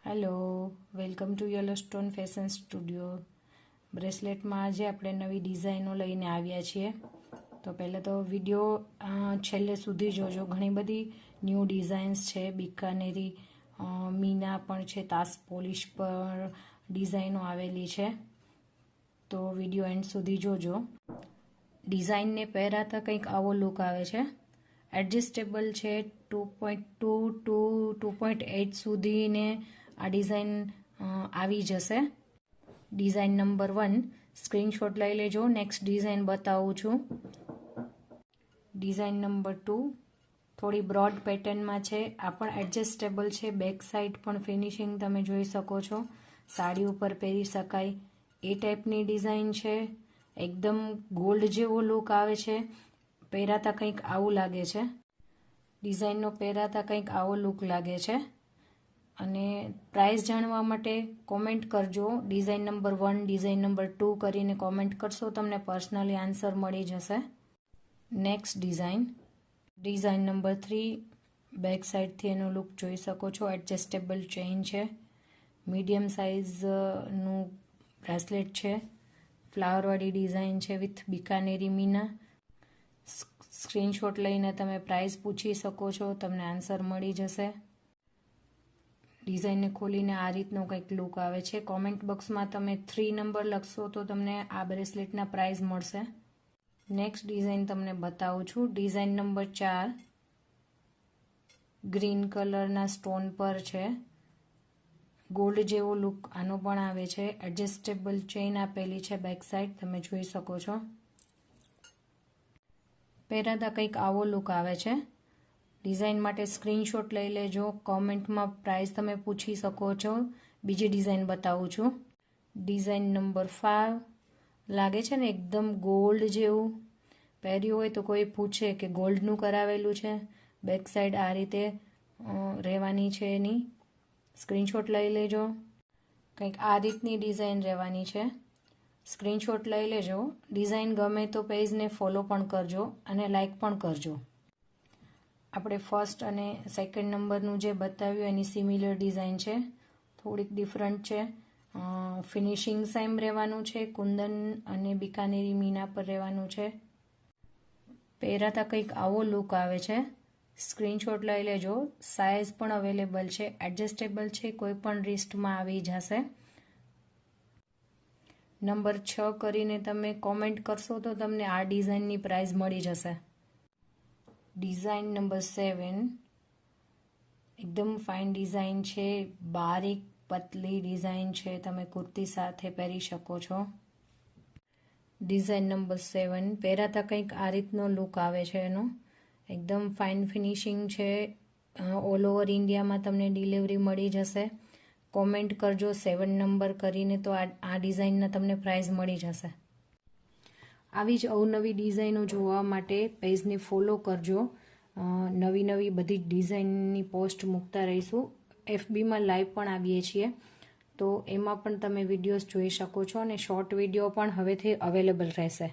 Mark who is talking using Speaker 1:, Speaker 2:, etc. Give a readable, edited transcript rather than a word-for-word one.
Speaker 1: Hello, welcome to Yellowstone fashion studio. બ્રેસલેટમાં આજે આપણે નવી ડિઝાઇનો લઈને આવ્યા છીએ. તો પહેલાં તો વિડીયો છેલ્લે સુધી જોજો. ઘણી બધી ન્યૂ ડિઝાઇન્સ છે. બિકાનેરી મીના પણ છે, તાસ પોલિશ પર ડિઝાઇનો આવેલી છે. તો વિડીયો એન્ડ સુધી જોજો. ડિઝાઇનને પહેરાતા કંઈક આવો લુક આવે છે. એડજસ્ટેબલ છે. 2.2 ટુ 2.8 સુધીને આ ડિઝાઇન આવી જશે. ડિઝાઇન નંબર 1 સ્ક્રીનશોટ લઈ લેજો. નેક્સ્ટ ડિઝાઇન બતાવું છું. ડિઝાઇન નંબર 2 થોડી બ્રોડ પેટર્નમાં છે. આ પણ એડજસ્ટેબલ છે. બેક સાઈડ પણ ફિનિશિંગ તમે જોઈ શકો છો. સાડી ઉપર પહેરી શકાય એ ટાઈપની ડિઝાઇન છે. એકદમ ગોલ્ડ જેવો લુક આવે છે. પહેરાતા કંઈક આવું લાગે છે. ડિઝાઇનનો પહેરાતા કંઈક આવો લુક લાગે છે. અને પ્રાઇસ જાણવા માટે કોમેન્ટ કરજો. ડિઝાઇન નંબર 1, ડિઝાઇન નંબર 2 કરીને કોમેન્ટ કરશો તમને પર્સનલી આન્સર મળી જશે. નેક્સ્ટ ડિઝાઇન નંબર 3 બેક સાઈડથી એનો લુક જોઈ શકો છો. એડજસ્ટેબલ ચેઇન છે. મીડિયમ સાઇઝનું બ્રેસલેટ છે. ફ્લાવરવાળી ડિઝાઇન છે વિથ બિકાનેરી મીના. સ્ક્રીનશોટ લઈને તમે પ્રાઇસ પૂછી શકો છો, તમને આન્સર મળી જશે. ડિઝાઇનને ખોલીને આ રીતનો કંઈક લુક આવે છે. કોમેન્ટ બોક્સમાં તમે 3 નંબર લખશો તો તમને આ બ્રેસલેટના પ્રાઇસ મળશે. નેક્સ્ટ ડિઝાઇન તમને બતાવું છું. ડિઝાઇન નંબર 4 ગ્રીન કલરના સ્ટોન પર છે. ગોલ્ડ જેવો લુક આનો પણ આવે છે. એડજસ્ટેબલ ચેઇન આપેલી છે બેક સાઈડ, તમે જોઈ શકો છો. પહેરાતા કંઈક આવો લુક આવે છે. ડિઝાઇન માટે સ્ક્રીનશોટ લઈ લેજો. કોમેન્ટમાં પ્રાઇસ તમે પૂછી શકો છો. બીજી ડિઝાઇન બતાવું છું. ડિઝાઇન નંબર 5 લાગે છે ને એકદમ ગોલ્ડ જેવું. પહેર્યું હોય તો કોઈ પૂછે કે ગોલ્ડનું કરાવેલું છે. બેક સાઈડ આ રીતે રહેવાની છે એની. સ્ક્રીનશોટ લઈ લેજો. કંઈક આ રીતની ડિઝાઇન રહેવાની છે. સ્ક્રીનશોટ લઈ લેજો. ડિઝાઇન ગમે તો પેજને ફોલો પણ કરજો અને લાઇક પણ કરજો. આપણે ફર્સ્ટ અને સેકન્ડ નંબરનું જે બતાવ્યું એની સિમિલર ડિઝાઇન છે. થોડીક ડિફરન્ટ છે. ફિનિશિંગ સેમ રહેવાનું છે. કુંદન અને બિકાનેરી મીના પર રહેવાનું છે. પહેરાતા કંઈક આવો લુક આવે છે. સ્ક્રીનશોટ લઈ લેજો. સાઇઝ પણ અવેલેબલ છે. એડજસ્ટેબલ છે. કોઈ પણ રિસ્ટમાં આવી જશે. નંબર 6 કરીને તમે કોમેન્ટ કરશો તો તમને આ ડિઝાઇનની પ્રાઇસ મળી જશે. ડિઝાઇન નંબર 7 એકદમ ફાઇન ડિઝાઇન છે. બારીક પતલી ડિઝાઇન છે. તમે કુર્તી સાથે પહેરી શકો છો. ડિઝાઇન નંબર 7 પહેરાતા કંઈક આ રીતનો લુક આવે છે એનો. એકદમ ફાઇન ફિનિશિંગ છે. ઓલ ઓવર ઇન્ડિયામાં તમને ડિલિવરી મળી જશે. કોમેન્ટ કરજો 7 નંબર કરીને તો આ ડિઝાઇનના તમને પ્રાઇસ મળી જશે. આવી જ અવનવી ડિઝાઇનો જોવા માટે પેજને ફોલો કરજો. નવી બધી ડિઝાઇનની પોસ્ટ મૂકતા રહીશું. FBમાં લાઈવ પણ આવીએ છીએ તો એમાં પણ તમે વિડીયોઝ જોઈ શકો છો અને શોર્ટ વિડીયો પણ હવેથી અવેલેબલ રહેશે.